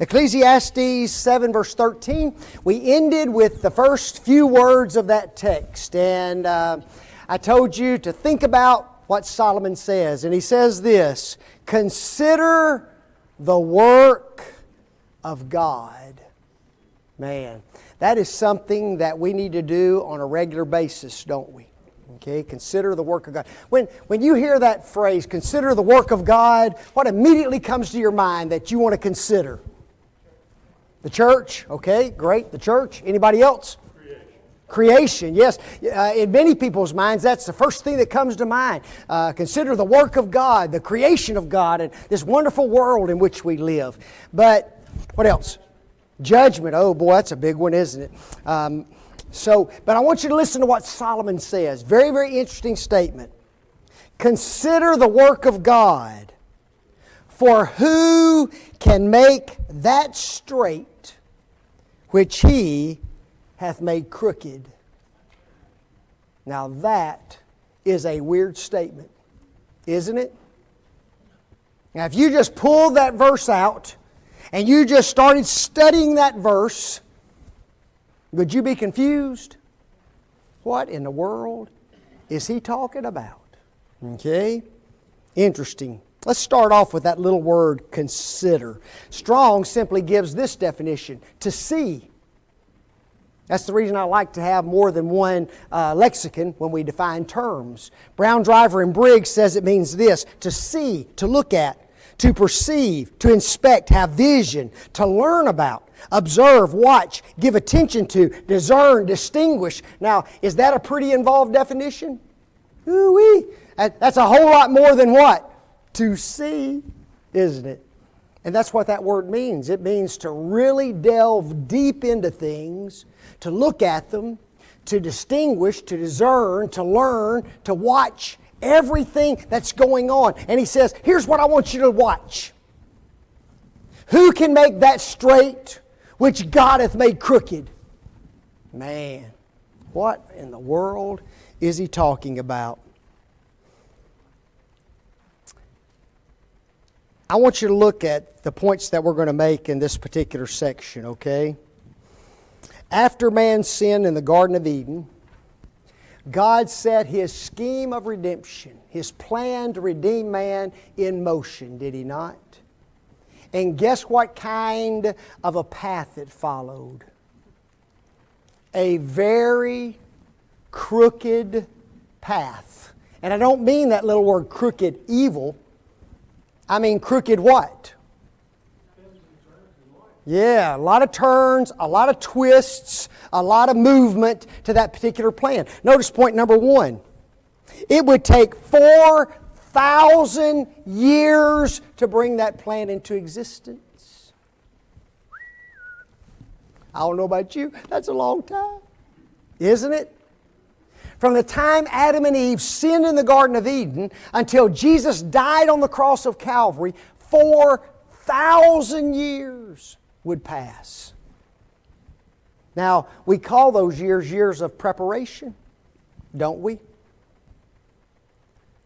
Ecclesiastes 7 verse 13, we ended with the first few words of that text. And I told you to think about what Solomon says. And he says this, consider the work of God. Man, that is something that we need to do on a regular basis, don't we? Okay, consider the work of God. When you hear that phrase, consider the work of God, what immediately comes to your mind that you want to consider? The church, okay, great. The church. Anybody else? Creation, yes. In many people's minds, that's the first thing that comes to mind. Consider the work of God, the creation of God, and this wonderful world in which we live. But what else? Judgment. Oh boy, that's a big one, isn't it? But I want you to listen to what Solomon says. Very, very interesting statement. Consider the work of God, for who can make that straight which He hath made crooked? Now that is a weird statement, isn't it? Now if you just pulled that verse out and you just started studying that verse, would you be confused? What in the world is he talking about? Okay, interesting. Let's start off with that little word, consider. Strong simply gives this definition, to see. That's the reason I like to have more than one lexicon when we define terms. Brown, Driver, and Briggs says it means this, to see, to look at, to perceive, to inspect, have vision, to learn about, observe, watch, give attention to, discern, distinguish. Now, is that a pretty involved definition? Ooh-wee. That's a whole lot more than what? To see, isn't it? And that's what that word means. It means to really delve deep into things, to look at them, to distinguish, to discern, to learn, to watch everything that's going on. And he says, here's what I want you to watch. Who can make that straight which God hath made crooked? Man, what in the world is he talking about? I want you to look at the points that we're going to make in this particular section, okay? After man sinned in the Garden of Eden, God set His scheme of redemption, His plan to redeem man in motion, did He not? And guess what kind of a path it followed? A very crooked path. And I don't mean that little word crooked evil. I mean crooked what? Yeah, a lot of turns, a lot of twists, a lot of movement to that particular plan. Notice point number 1. It would take 4,000 years to bring that plan into existence. I don't know about you, that's a long time, isn't it? From the time Adam and Eve sinned in the Garden of Eden until Jesus died on the cross of Calvary, 4,000 years would pass. Now, we call those years years of preparation, don't we?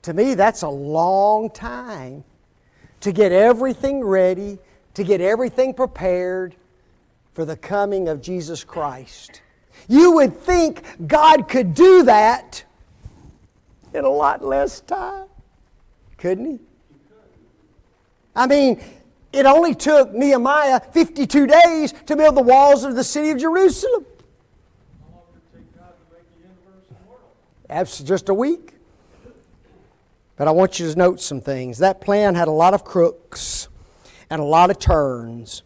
To me, that's a long time to get everything ready, to get everything prepared for the coming of Jesus Christ. You would think God could do that in a lot less time, couldn't He? I mean, it only took Nehemiah 52 days to build the walls of the city of Jerusalem. How long did it take God to make the universe and world? That's just a week. But I want you to note some things. That plan had a lot of crooks and a lot of turns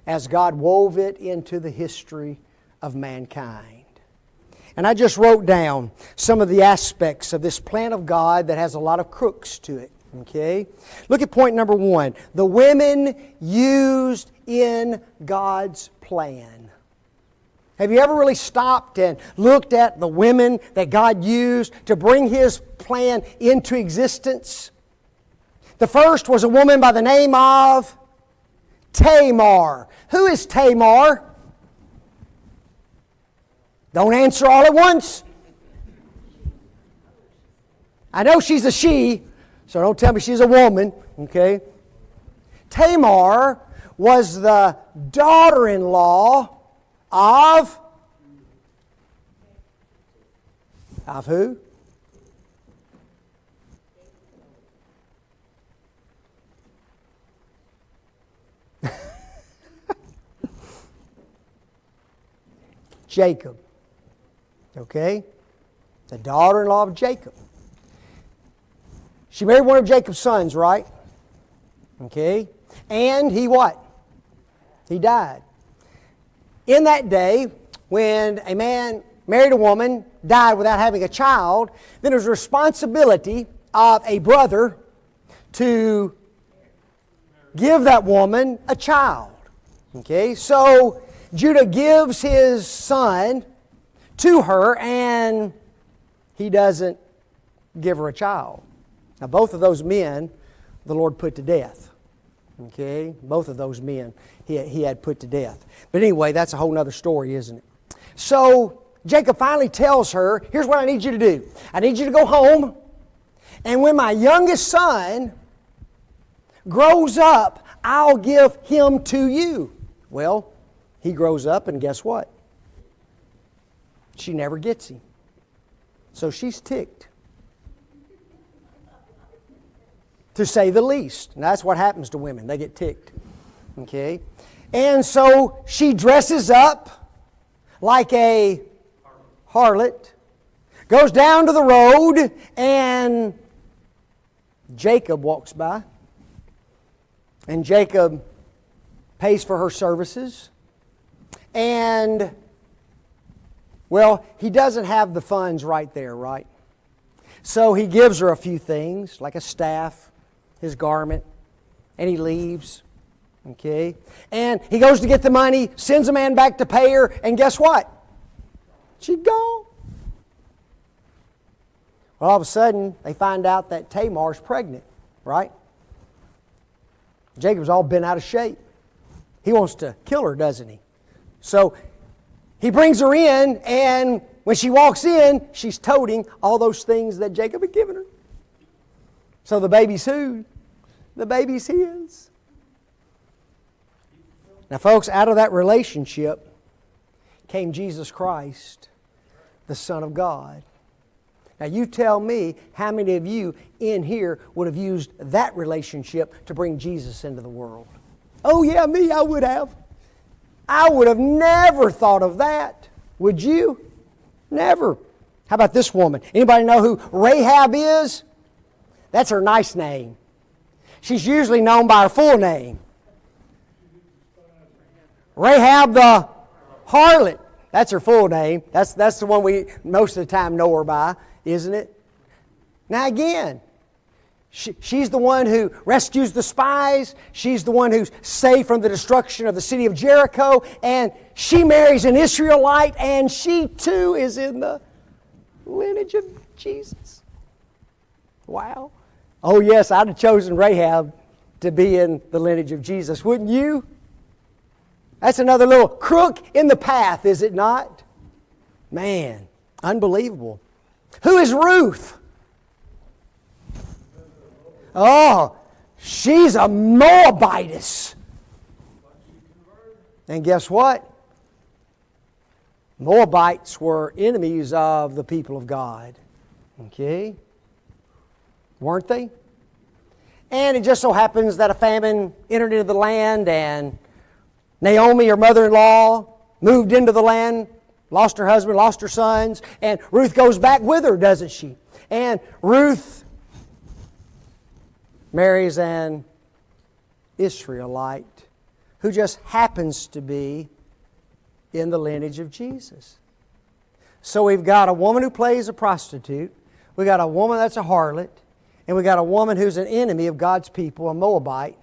as God wove it into the history of mankind. And I just wrote down some of the aspects of this plan of God that has a lot of crooks to it. Okay? Look at point number 1. The women used in God's plan. Have you ever really stopped and looked at the women that God used to bring His plan into existence? The first was a woman by the name of Tamar. Who is Tamar? Don't answer all at once. I know she's a she, so don't tell me she's a woman, okay? Tamar was the daughter-in-law of who? Jacob. Okay? The daughter-in-law of Jacob. She married one of Jacob's sons, right? Okay? And he what? He died. In that day, when a man married a woman, died without having a child, then it was the responsibility of a brother to give that woman a child. Okay? So Judah gives his son to her, and he doesn't give her a child. Now, both of those men, the Lord put to death. Okay? Both of those men he had put to death. But anyway, that's a whole other story, isn't it? So Jacob finally tells her, here's what I need you to do. I need you to go home, and when my youngest son grows up, I'll give him to you. Well, he grows up, and guess what? She never gets him. So she's ticked, to say the least. And that's what happens to women. They get ticked. Okay? And so she dresses up like a harlot, goes down to the road, and Jacob walks by. And Jacob pays for her services. And, well, he doesn't have the funds right there, right? So he gives her a few things, like a staff, his garment, and he leaves. Okay? And he goes to get the money, sends a man back to pay her, and guess what? She's gone. Well, all of a sudden, they find out that Tamar's pregnant, right? Jacob's all bent out of shape. He wants to kill her, doesn't he? So he brings her in, and when she walks in, she's toting all those things that Jacob had given her. So the baby's who? The baby's his. Now, folks, out of that relationship came Jesus Christ, the Son of God. Now, you tell me how many of you in here would have used that relationship to bring Jesus into the world? Oh, yeah, me, I would have. I would have never thought of that. Would you? Never. How about this woman? Anybody know who Rahab is? That's her nice name. She's usually known by her full name. Rahab the harlot. That's her full name. That's the one we most of the time know her by, isn't it? Now again, she's the one who rescues the spies. She's the one who's saved from the destruction of the city of Jericho. And she marries an Israelite, and she too is in the lineage of Jesus. Wow. Oh yes, I'd have chosen Rahab to be in the lineage of Jesus, wouldn't you? That's another little crook in the path, is it not? Man, unbelievable. Who is Ruth? Oh, she's a Moabitess. And guess what? Moabites were enemies of the people of God. Okay? Weren't they? And it just so happens that a famine entered into the land, and Naomi, her mother-in-law, moved into the land, lost her husband, lost her sons, and Ruth goes back with her, doesn't she? And Ruth marries an Israelite who just happens to be in the lineage of Jesus. So we've got a woman who plays a prostitute, we've got a woman that's a harlot, and we've got a woman who's an enemy of God's people, a Moabite,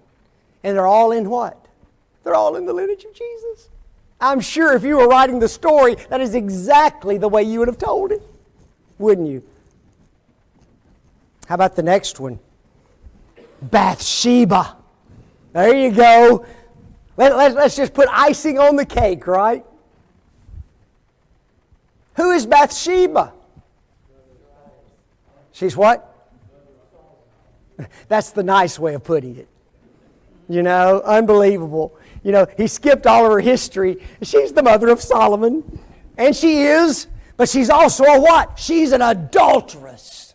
and they're all in what? They're all in the lineage of Jesus. I'm sure if you were writing the story, that is exactly the way you would have told it, wouldn't you? How about the next one? Bathsheba. There you go. Let's just put icing on the cake, right? Who is Bathsheba? She's what? That's the nice way of putting it. You know, unbelievable. You know, he skipped all of her history. She's the mother of Solomon. And she is, but she's also a what? She's an adulteress.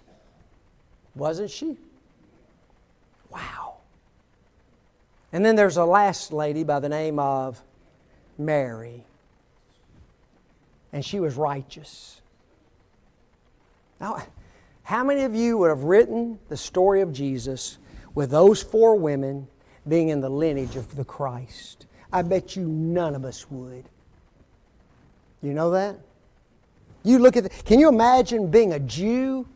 Wasn't she? Wow. And then there's a last lady by the name of Mary. And she was righteous. Now, how many of you would have written the story of Jesus with those 4 women being in the lineage of the Christ? I bet you none of us would. You know that? You look at can you imagine being a Jew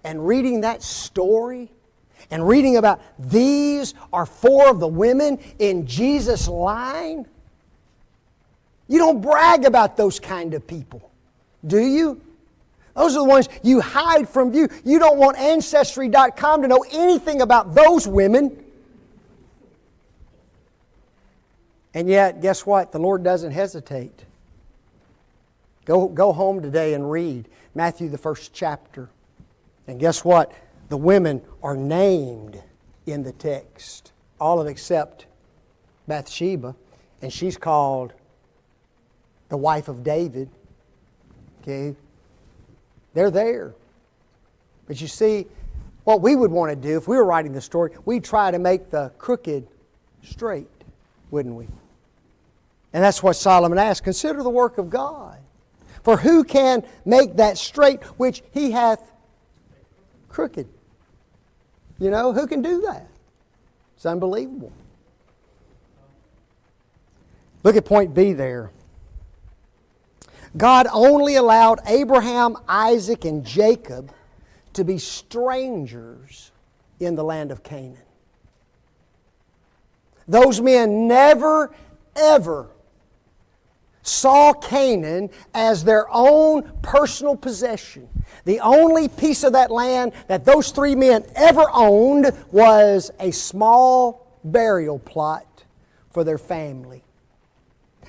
and reading that story and reading about these are 4 of the women in Jesus' line? You don't brag about those kind of people, do you? Those are the ones you hide from view. You don't want Ancestry.com to know anything about those women. And yet, guess what? The Lord doesn't hesitate. Go home today and read Matthew, the 1st chapter. And guess what? The women are named in the text. All of except Bathsheba. And she's called the wife of David. Okay? They're there. But you see, what we would want to do if we were writing the story, we'd try to make the crooked straight, wouldn't we? And that's what Solomon asked. Consider the work of God. For who can make that straight which he hath crooked? You know, who can do that? It's unbelievable. Look at point B there. God only allowed Abraham, Isaac, and Jacob to be strangers in the land of Canaan. Those men never, ever saw Canaan as their own personal possession. The only piece of that land that those 3 men ever owned was a small burial plot for their family.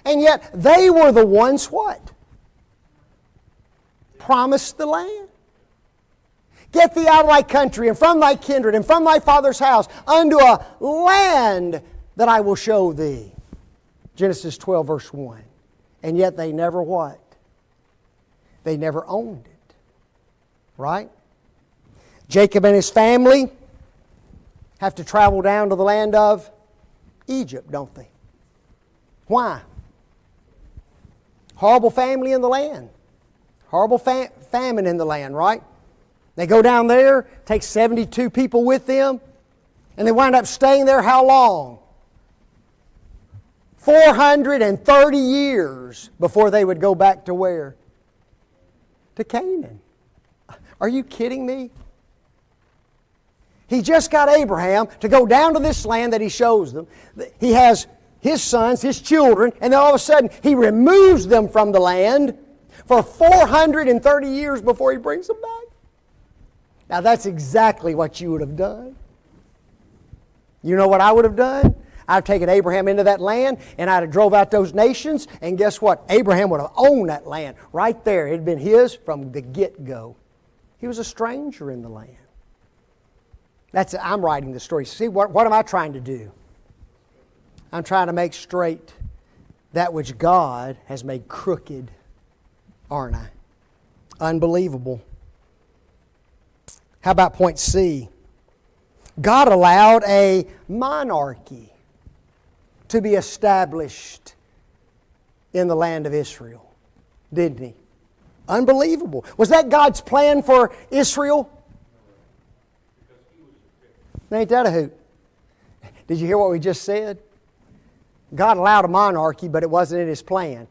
And yet they were the ones what? Promised the land. Get thee out of thy country and from thy kindred and from thy father's house unto a land that I will show thee. Genesis 12 verse 1. And yet they never what? They never owned it. Right? Jacob and his family have to travel down to the land of Egypt, don't they? Why? Horrible family in the land. Horrible famine in the land, right? They go down there, take 72 people with them, and they wind up staying there how long? 430 years before they would go back to where? To Canaan. Are you kidding me? He just got Abraham to go down to this land that he shows them. He has his sons, his children, and then all of a sudden he removes them from the land for 430 years before he brings them back. Now that's exactly what you would have done. You know what I would have done? I'd have taken Abraham into that land and I'd have drove out those nations, and guess what? Abraham would have owned that land right there. It had been his from the get-go. He was a stranger in the land. I'm writing the story. See, what am I trying to do? I'm trying to make straight that which God has made crooked, aren't I? Unbelievable. How about point C? God allowed a monarchy to be established in the land of Israel, didn't He? Unbelievable. Was that God's plan for Israel? Ain't that a hoot? Did you hear what we just said? God allowed a monarchy, but it wasn't in His plan.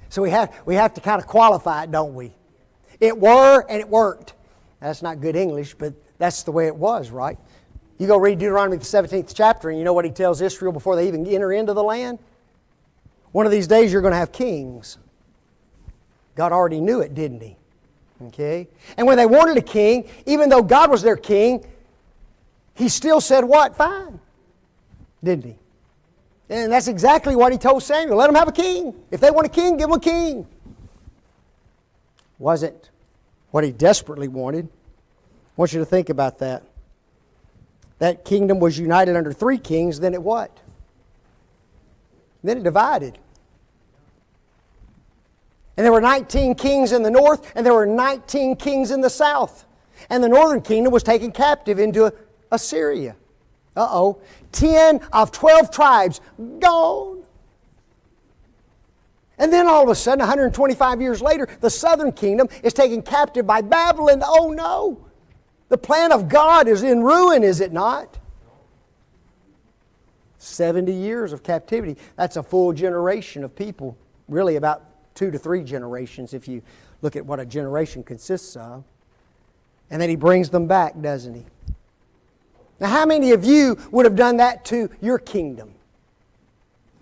So we have to kind of qualify it, don't we? It were and it weren't. That's not good English, but that's the way it was, right? You go read Deuteronomy the 17th chapter, and you know what He tells Israel before they even enter into the land? One of these days you're going to have kings. God already knew it, didn't He? Okay? And when they wanted a king, even though God was their king, He still said what? Fine. Didn't He? And that's exactly what He told Samuel. Let them have a king. If they want a king, give them a king. Wasn't what he desperately wanted. I want you to think about that. that kingdom was united under 3 kings, then it what? Then it divided. And there were 19 kings in the north, and there were 19 kings in the south. And the northern kingdom was taken captive into Assyria. 10 of 12 tribes gone. And then all of a sudden, 125 years later, the southern kingdom is taken captive by Babylon. Oh no! The plan of God is in ruin, is it not? 70 years of captivity. That's a full generation of people. Really about 2 to 3 generations if you look at what a generation consists of. And then He brings them back, doesn't He? Now, how many of you would have done that to your kingdom?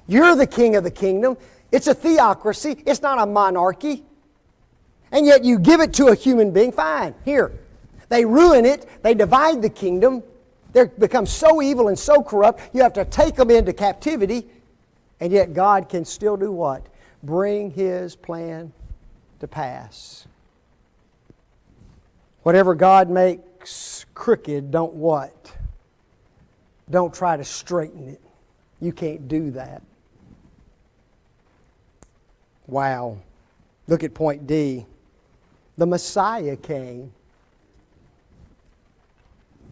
You're the king of the kingdom. It's a theocracy. It's not a monarchy. And yet you give it to a human being. Fine, here. They ruin it. They divide the kingdom. They become so evil and so corrupt, you have to take them into captivity. And yet God can still do what? Bring His plan to pass. Whatever God makes crooked, don't what? Don't try to straighten it. You can't do that. Wow. Look at point D. The Messiah came.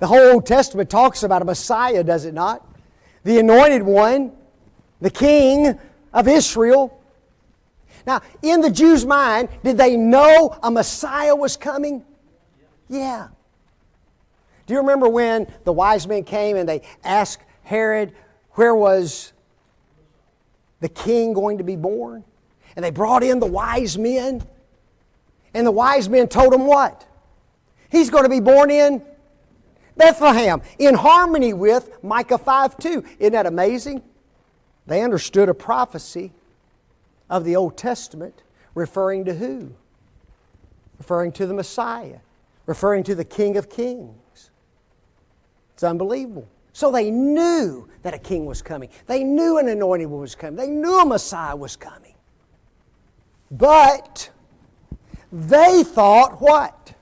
The whole Old Testament talks about a Messiah, does it not? The anointed one, the King of Israel. Now, in the Jews' mind, did they know a Messiah was coming? Yeah. Do you remember when the wise men came and they asked Herod, where was the king going to be born? And they brought in the wise men. And the wise men told them what? He's going to be born in Bethlehem, in harmony with Micah 5:2. Isn't that amazing? They understood a prophecy of the Old Testament referring to who? Referring to the Messiah, referring to the King of Kings. It's unbelievable. So they knew that a king was coming. They knew an anointed one was coming. They knew a Messiah was coming. But they thought what?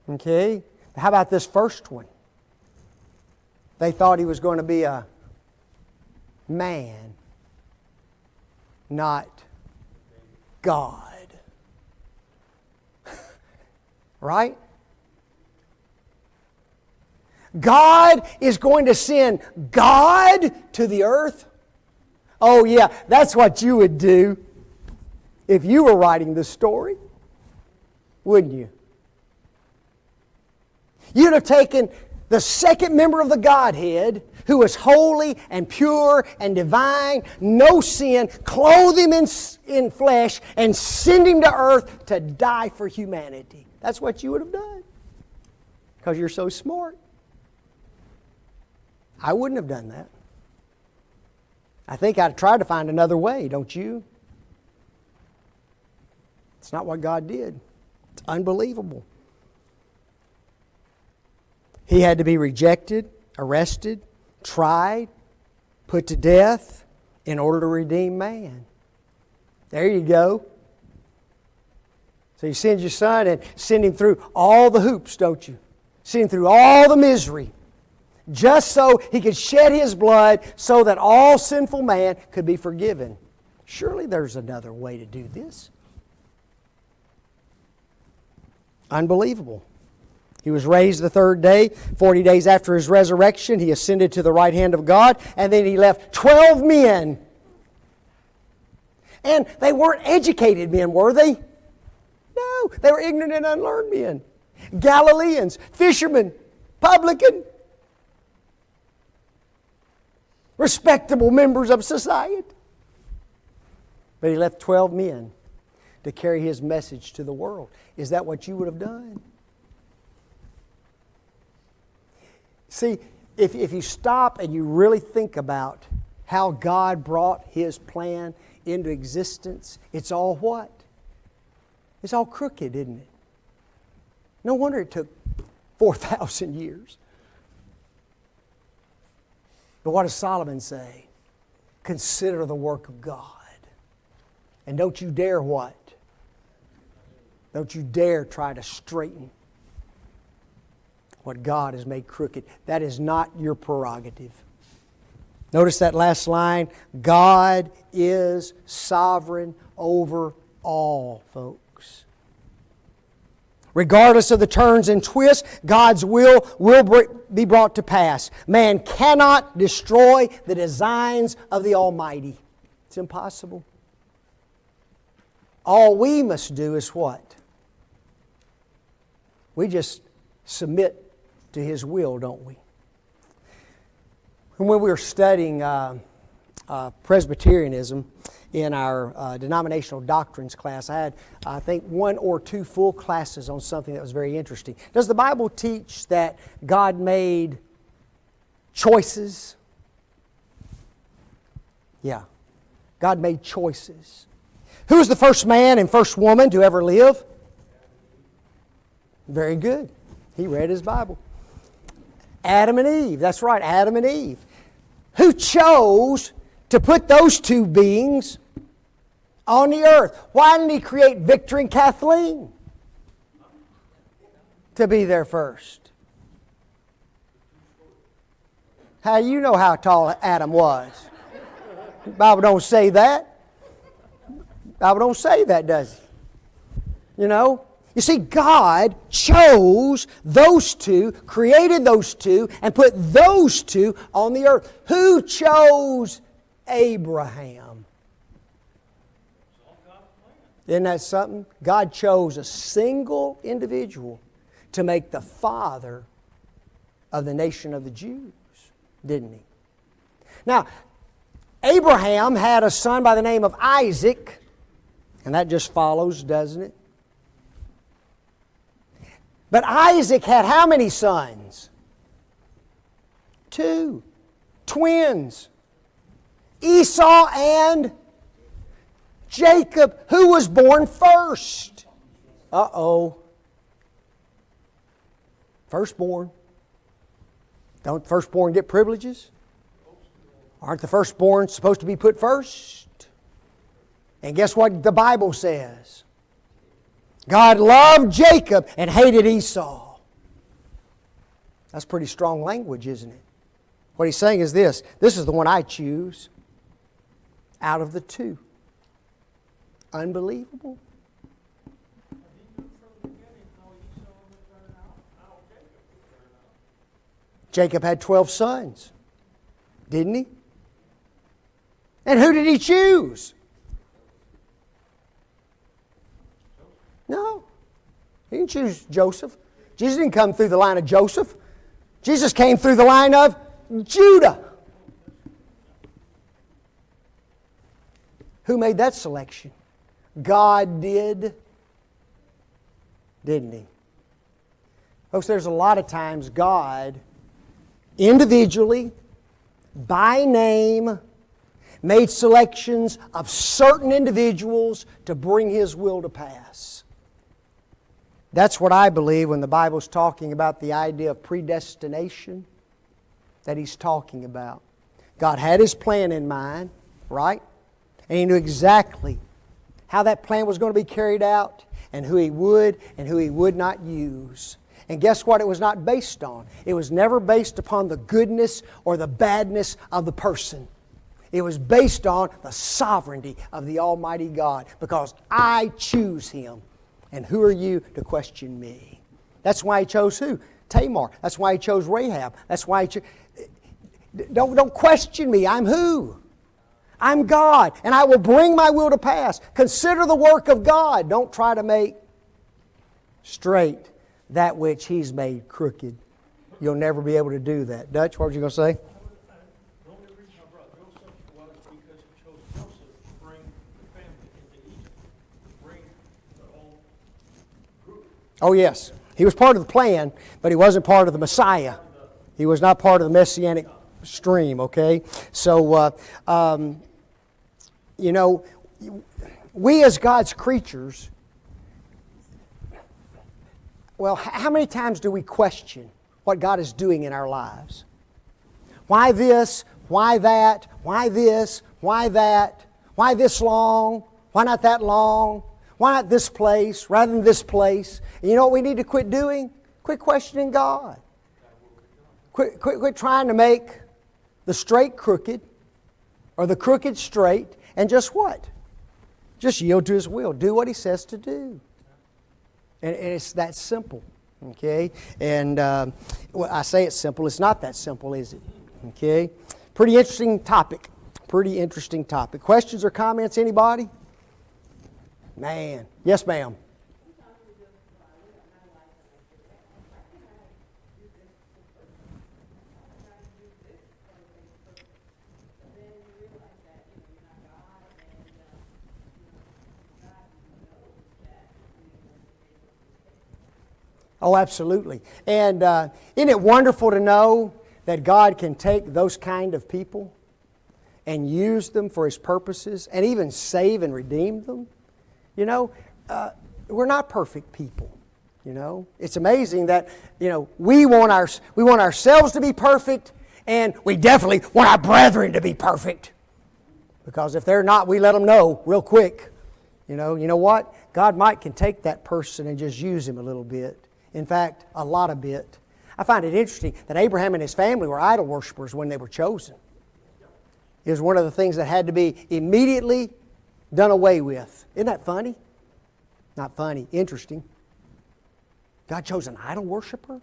Okay. How about this first one? They thought He was going to be a man, not God. Right? God is going to send God to the earth? Oh yeah, that's what you would do if you were writing the story, wouldn't you? You'd have taken the second member of the Godhead, who was holy and pure and divine, no sin, clothe Him in flesh, and send Him to earth to die for humanity. That's what you would have done. Because you're so smart. I wouldn't have done that. I think I'd try to find another way, don't you? It's not what God did. It's unbelievable. He had to be rejected, arrested, tried, put to death in order to redeem man. There you go. So you send your Son and send Him through all the hoops, don't you? Send Him through all the misery. Just so He could shed His blood so that all sinful man could be forgiven. Surely there's another way to do this. Unbelievable. He was raised the third day. 40 days after His resurrection, He ascended to the right hand of God, and then He left 12 men. And they weren't educated men, were they? No, they were ignorant and unlearned men. Galileans, fishermen, publican, respectable members of society. But He left 12 men to carry His message to the world. Is that what you would have done? See, if you stop and you really think about how God brought His plan into existence, it's all what? It's all crooked, isn't it? No wonder it took 4,000 years. But what does Solomon say? Consider the work of God. And don't you dare what? Don't you dare try to straighten what God has made crooked. That is not your prerogative. Notice that last line. God is sovereign over all, folks. Regardless of the turns and twists, God's will be brought to pass. Man cannot destroy the designs of the Almighty. It's impossible. All we must do is what? We just submit to His will, don't we? And when we were studying Presbyterianism in our denominational doctrines class, I had, I think, 1 or 2 full classes on something that was very interesting. Does the Bible teach that God made choices? Yeah. God made choices. Who was the first man and first woman to ever live? Very good. He read his Bible. Adam and Eve. That's right, Adam and Eve. Who chose to put those 2 beings on the earth? Why didn't He create Victor and Kathleen to be there first? How do you know how tall Adam was? The Bible don't say that. The Bible don't say that, does it? You know? You see, God chose those 2, created those 2, and put those 2 on the earth. Who chose Abraham? Isn't that something? God chose a single individual to make the father of the nation of the Jews, didn't He? Now, Abraham had a son by the name of Isaac, and that just follows, doesn't it? But Isaac had how many sons? 2. Twins. Esau and Jacob. Who was born first? Uh-oh. Firstborn. Don't firstborn get privileges? Aren't the firstborn supposed to be put first? And guess what the Bible says? God loved Jacob and hated Esau. That's pretty strong language, isn't it? What He's saying is this. This is the one I choose out of the 2. Unbelievable. Jacob had 12 sons, didn't he? And who did he choose? No. He didn't choose Joseph. Jesus didn't come through the line of Joseph. Jesus came through the line of Judah. Who made that selection? God did, didn't He? Folks, there's a lot of times God individually, by name, made selections of certain individuals to bring His will to pass. That's what I believe when the Bible's talking about the idea of predestination that He's talking about. God had His plan in mind, right? And He knew exactly how that plan was going to be carried out and who He would and who He would not use. And guess what it was not based on? It was never based upon the goodness or the badness of the person. It was based on the sovereignty of the Almighty God, because I choose Him. And who are you to question me? That's why He chose who? Tamar. That's why He chose Rahab. That's why He chose... Don't question me. I'm who? I'm God, and I will bring my will to pass. Consider the work of God. Don't try to make straight that which He's made crooked. You'll never be able to do that. Dutch, what were you going to say? The only reason I brought Joseph was because He chose Joseph to bring the family into Egypt, to bring the whole group. Oh, yes. He was part of the plan, but he wasn't part of the Messiah. He was not part of the Messianic stream, okay? So, you know, we as God's creatures, well, how many times do we question what God is doing in our lives? Why this? Why that? Why this? Why that? Why this long? Why not that long? Why not this place rather than this place? And you know what we need to quit doing? Quit questioning God. Quit trying to make the straight crooked or the crooked straight, and just what? Just yield to His will. Do what He says to do. And it's that simple. Okay? And well, I say it's simple. It's not that simple, is it? Okay? Pretty interesting topic. Pretty interesting topic. Questions or comments, anybody? Man. Yes, ma'am. Oh, absolutely. And isn't it wonderful to know that God can take those kind of people and use them for His purposes and even save and redeem them? You know, we're not perfect people. You know, it's amazing that, we want ourselves to be perfect, and we definitely want our brethren to be perfect. Because if they're not, we let them know real quick. You know what? God can take that person and just use him a little bit. In fact, a lot of bit. I find it interesting that Abraham and his family were idol worshipers when they were chosen. It was one of the things that had to be immediately done away with. Isn't that funny? Not funny, interesting. God chose an idol worshiper,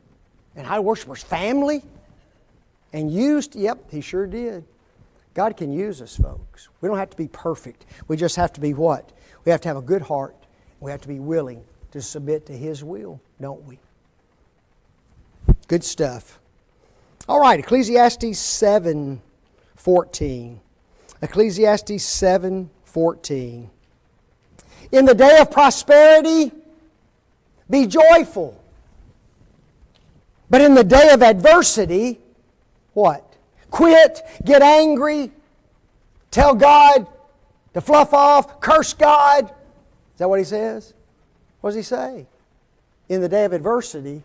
an idol worshiper's family, and He sure did. God can use us, folks. We don't have to be perfect. We just have to be what? We have to have a good heart. We have to be willing to submit to His will, don't we? Good stuff. All right, Ecclesiastes 7:14. Ecclesiastes 7:14. In the day of prosperity, be joyful. But in the day of adversity, what? Quit, get angry, tell God to fluff off, curse God. Is that what he says? What does he say? In the day of adversity,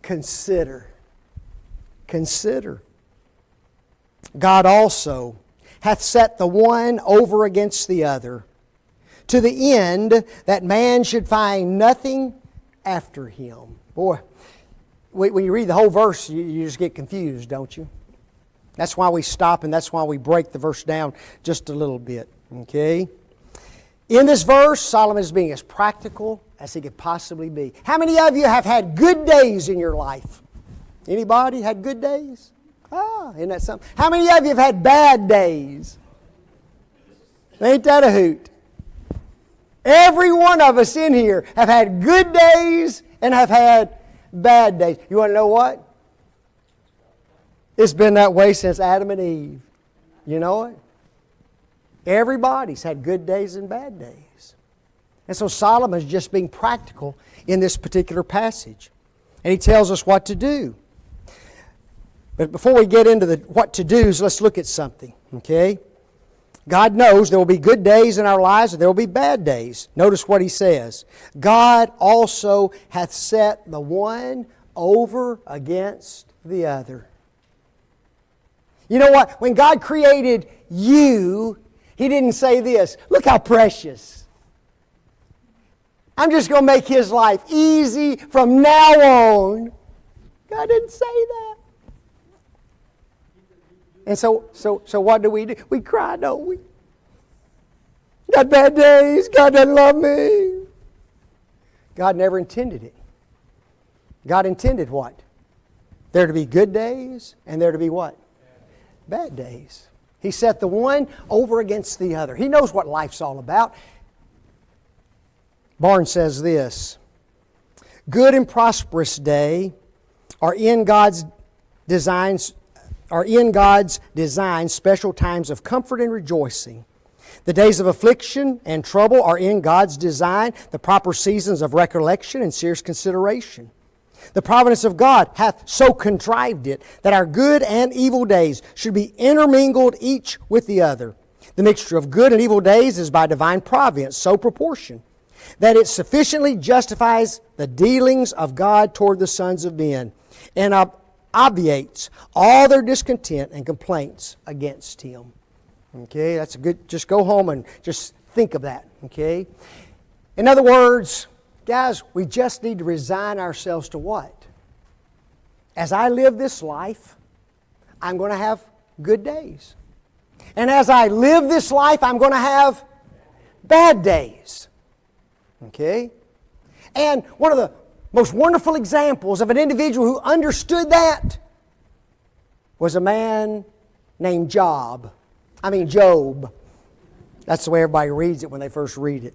consider. Consider. God also hath set the one over against the other, to the end that man should find nothing after him. Boy, when you read the whole verse, you just get confused, don't you? That's why we stop, and that's why we break the verse down just a little bit. Okay? In this verse, Solomon is being as practical as he could possibly be. How many of you have had good days in your life? Anybody had good days? Isn't that something? How many of you have had bad days? Ain't that a hoot? Every one of us in here have had good days and have had bad days. You want to know what? It's been that way since Adam and Eve. You know it? Everybody's had good days and bad days. And so Solomon's just being practical in this particular passage. And he tells us what to do. But before we get into the what to do's, let's look at something. Okay? God knows there will be good days in our lives and there will be bad days. Notice what he says. God also hath set the one over against the other. You know what? When God created you, He didn't say this. Look how precious. I'm just going to make his life easy from now on. God didn't say that. And so what do? We cry, don't we? Got bad days. God doesn't love me. God never intended it. God intended what? There to be good days and there to be what? Bad days. He set the one over against the other. He knows what life's all about. Barnes says this: good and prosperous day are in God's design special times of comfort and rejoicing. The days of affliction and trouble are in God's design, the proper seasons of recollection and serious consideration. The providence of God hath so contrived it that our good and evil days should be intermingled each with the other. The mixture of good and evil days is by divine providence so proportioned that it sufficiently justifies the dealings of God toward the sons of men and obviates all their discontent and complaints against Him. Okay, that's a good, just go home and just think of that, okay? In other words, guys, we just need to resign ourselves to what? as I live this life, I'm going to have good days. And as I live this life, I'm going to have bad days. Okay? And one of the most wonderful examples of an individual who understood that was a man named Job. That's the way everybody reads it when they first read it.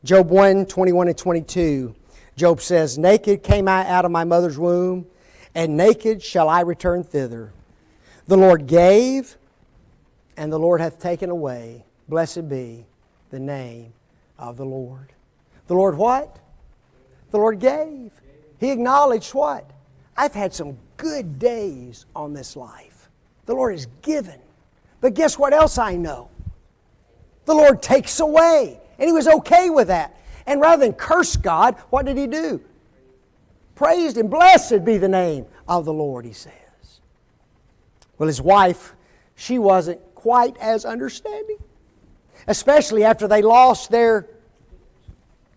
Job 1, 21 and 22. Job says, "Naked came I out of my mother's womb, and naked shall I return thither. The Lord gave, and the Lord hath taken away. Blessed be the name of the Lord." The Lord what? The Lord gave. He acknowledged what? I've had some good days on this life. The Lord has given. But guess what else I know? The Lord takes away. And he was okay with that. And rather than curse God, what did he do? Praised Him. Blessed be the name of the Lord, he says. Well, his wife, she wasn't quite as understanding. Especially after they lost their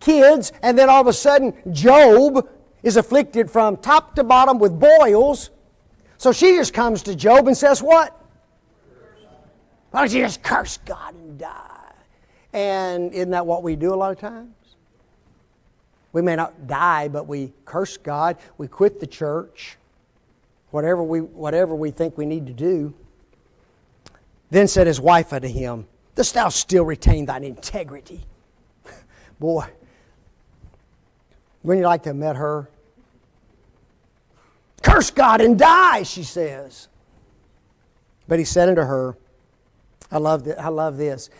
kids, and then all of a sudden Job is afflicted from top to bottom with boils. So she just comes to Job and says what? Why don't you just curse God and die? And isn't that what we do a lot of times? We may not die, but we curse God. We quit the church. Whatever we think we need to do. Then said his wife unto him, "Dost thou still retain thine integrity?" Boy, wouldn't you like to have met her? "Curse God and die," she says. But he said unto her, I love this.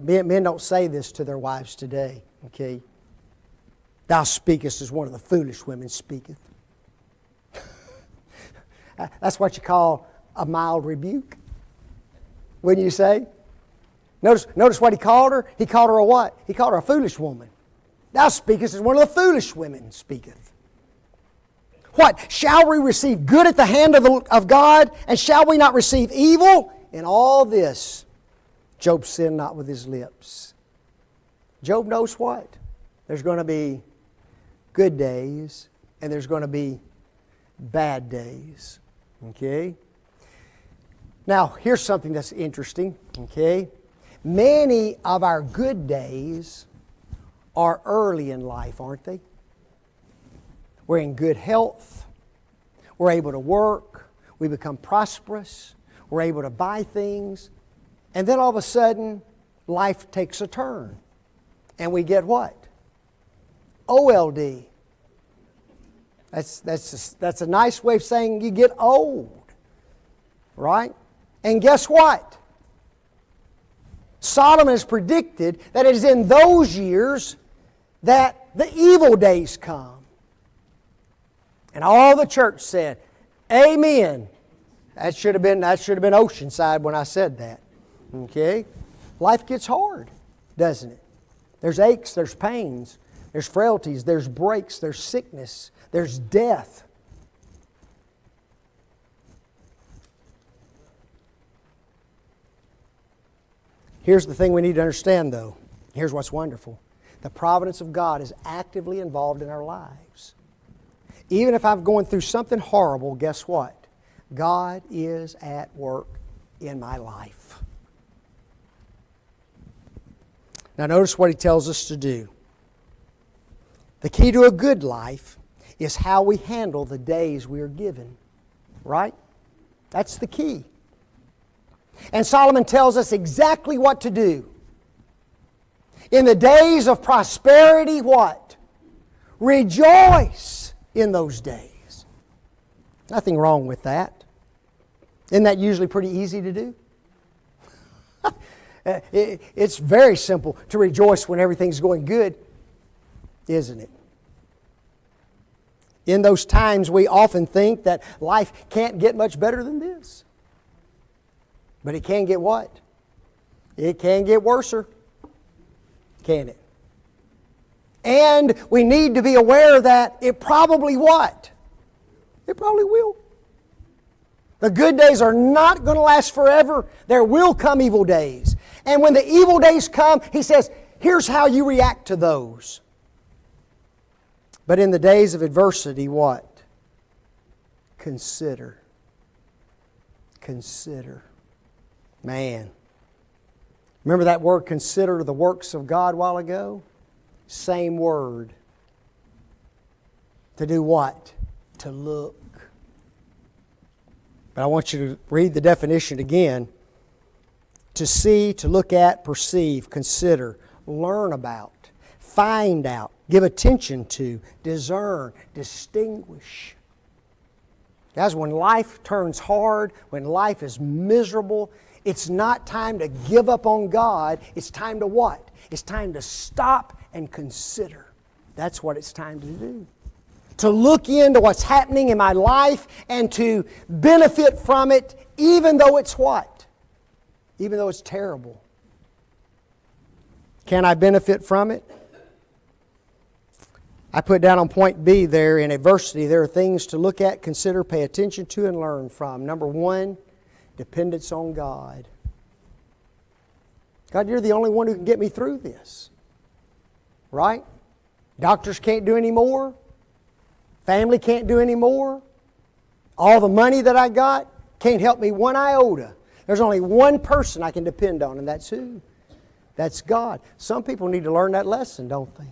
Men don't say this to their wives today. Okay, "Thou speakest as one of the foolish women speaketh." That's what you call a mild rebuke, wouldn't you say? Notice what he called her. He called her a what? He called her a foolish woman. "Thou speakest as one of the foolish women speaketh." What? Shall we receive good at the hand of God, and shall we not receive evil? In all this, Job sinned not with his lips. Job knows what? There's going to be good days, and there's going to be bad days. Okay? Now, here's something that's interesting. Okay? Many of our good days are early in life, aren't they? We're in good health. We're able to work. We become prosperous. We're able to buy things. And then all of a sudden, life takes a turn. And we get what? OLD. That's a nice way of saying you get old. Right? And guess what? Solomon has predicted that it is in those years that the evil days come. And all the church said, "Amen." That should have been OceanSide when I said that. Okay? Life gets hard, doesn't it? There's aches, there's pains, there's frailties, there's breaks, there's sickness, there's death. Here's the thing we need to understand, though. Here's what's wonderful. The providence of God is actively involved in our lives. Even if I'm going through something horrible, guess what? God is at work in my life. Now notice what he tells us to do. The key to a good life is how we handle the days we are given. Right? That's the key. And Solomon tells us exactly what to do. In the days of prosperity, what? Rejoice in those days. Nothing wrong with that. Isn't that usually pretty easy to do? It's very simple to rejoice when everything's going good, isn't it? In those times, we often think that life can't get much better than this. But it can get what? It can get worser. Can it? And we need to be aware that it probably what? It probably will. The good days are not going to last forever. There will come evil days. And when the evil days come, he says, here's how you react to those. But in the days of adversity, what? Consider. Consider. Man. Remember that word consider the works of God a while ago? Same word. To do what? To look. But I want you to read the definition again. To see, to look at, perceive, consider, learn about, find out, give attention to, discern, distinguish. Guys, when life turns hard, when life is miserable, it's not time to give up on God. It's time to what? It's time to stop and consider. That's what it's time to do. To look into what's happening in my life and to benefit from it, even though it's what? Even though it's terrible. Can I benefit from it? I put down on point B there in adversity, there are things to look at, consider, pay attention to, and learn from. Number one, dependence on God. God, you're the only one who can get me through this. Right? Doctors can't do any more. Family can't do any more. All the money that I got can't help me one iota. There's only one person I can depend on, and that's who? That's God. Some people need to learn that lesson, don't they?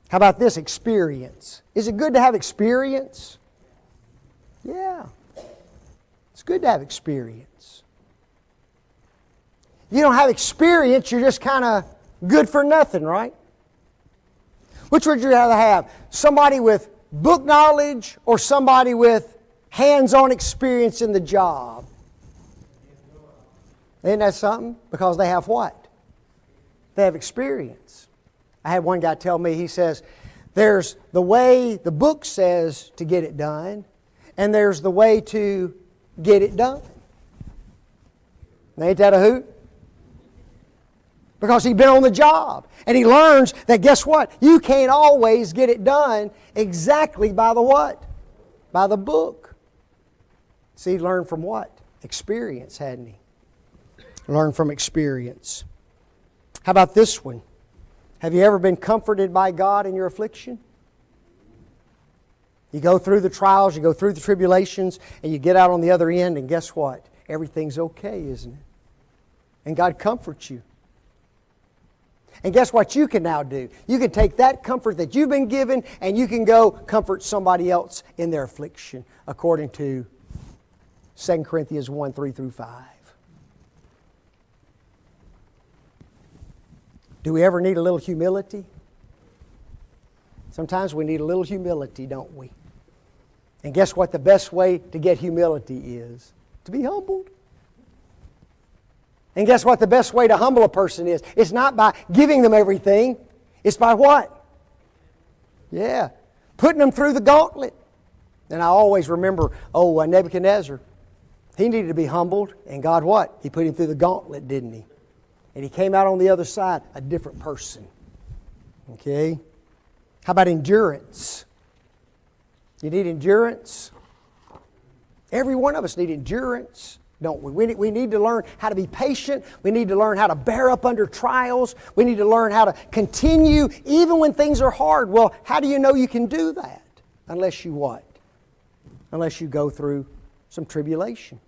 How about this? Experience. Is it good to have experience? Yeah. It's good to have experience. If you don't have experience, you're just kind of good for nothing, right? Which would you rather have? Somebody with book knowledge or somebody with hands-on experience in the job? Isn't that something? Because they have what? They have experience. I had one guy tell me, he says, there's the way the book says to get it done, and there's the way to get it done. Ain't that a hoot? Because he's been on the job. And he learns that, guess what? You can't always get it done exactly by the what? By the book. See, he learned from what? Experience, hadn't he? Learn from experience. How about this one? Have you ever been comforted by God in your affliction? You go through the trials, you go through the tribulations, and you get out on the other end, and guess what? Everything's okay, isn't it? And God comforts you. And guess what you can now do? You can take that comfort that you've been given, and you can go comfort somebody else in their affliction, according to 2 Corinthians 1, 3 through 5. Do we ever need a little humility? Sometimes we need a little humility, don't we? And guess what the best way to get humility is? To be humbled. And guess what the best way to humble a person is? It's not by giving them everything. It's by what? Yeah. Putting them through the gauntlet. And I always remember, Nebuchadnezzar. He needed to be humbled. And God what? He put him through the gauntlet, didn't he? And he came out on the other side a different person. Okay? How about endurance? You need endurance? Every one of us need endurance, don't we? We need to learn how to be patient. We need to learn how to bear up under trials. We need to learn how to continue even when things are hard. Well, how do you know you can do that? Unless you what? Unless you go through some tribulation.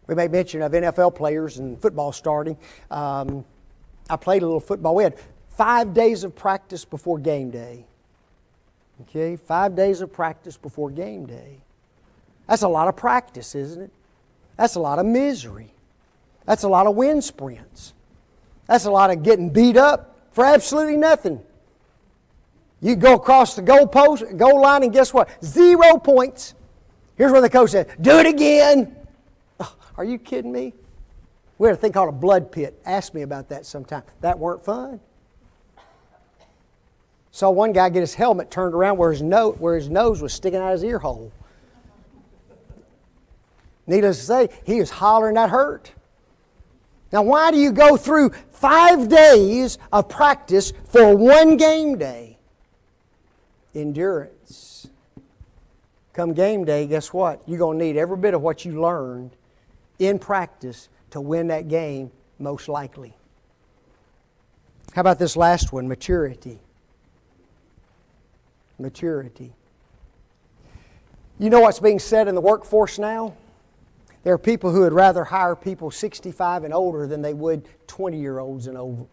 We made mention of NFL players and football starting. I played a little football. We had 5 days of practice before game day. Okay, 5 days of practice before game day. That's a lot of practice, isn't it? That's a lot of misery. That's a lot of wind sprints. That's a lot of getting beat up for absolutely nothing. You go across the goal line, and guess what? 0 points. Here's where the coach said, do it again. Oh, are you kidding me? We had a thing called a blood pit. Ask me about that sometime. That weren't fun. Saw one guy get his helmet turned around where his nose was sticking out his ear hole. Needless to say, he was hollering that hurt. Now, why do you go through 5 days of practice for one game day? Endurance. Come game day, guess what? You're going to need every bit of what you learned in practice to win that game, most likely. How about this last one? Maturity. Maturity. You know what's being said in the workforce now? There are people who would rather hire people 65 and older than they would 20-year-olds and over.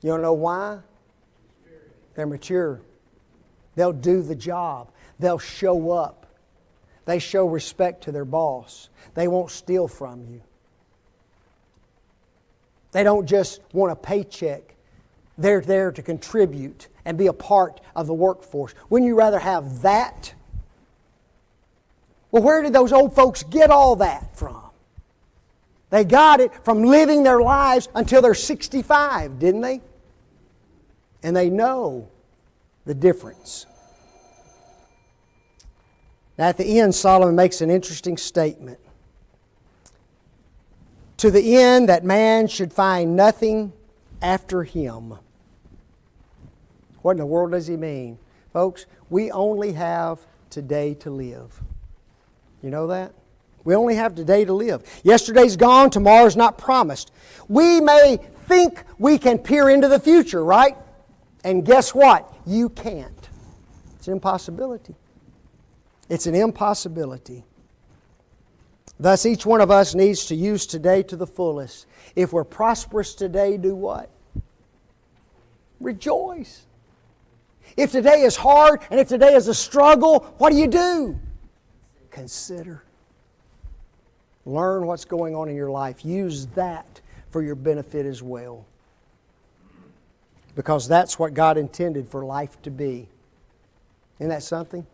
You don't know why? They're mature. They'll do the job. They'll show up. They show respect to their boss. They won't steal from you. They don't just want a paycheck. They're there to contribute and be a part of the workforce. Wouldn't you rather have that? Well, where did those old folks get all that from? They got it from living their lives until they're 65, didn't they? And they know the difference. Now, at the end, Solomon makes an interesting statement. To the end that man should find nothing after him. What in the world does he mean? Folks, we only have today to live. You know that? We only have today to live. Yesterday's gone, tomorrow's not promised. We may think we can peer into the future, right? And guess what? You can't. It's an impossibility. It's an impossibility. Thus, each one of us needs to use today to the fullest. If we're prosperous today, do what? Rejoice. If today is hard and if today is a struggle, what do? Consider. Learn what's going on in your life. Use that for your benefit as well. Because that's what God intended for life to be. Isn't that something?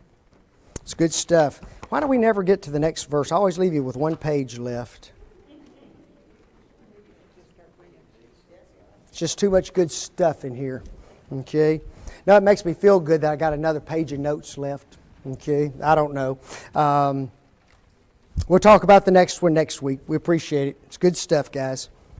It's good stuff. Why don't we never get to the next verse? I always leave you with one page left. It's just too much good stuff in here. Okay? Now it makes me feel good that I got another page of notes left. Okay? I don't know. We'll talk about the next one next week. We appreciate it. It's good stuff, guys.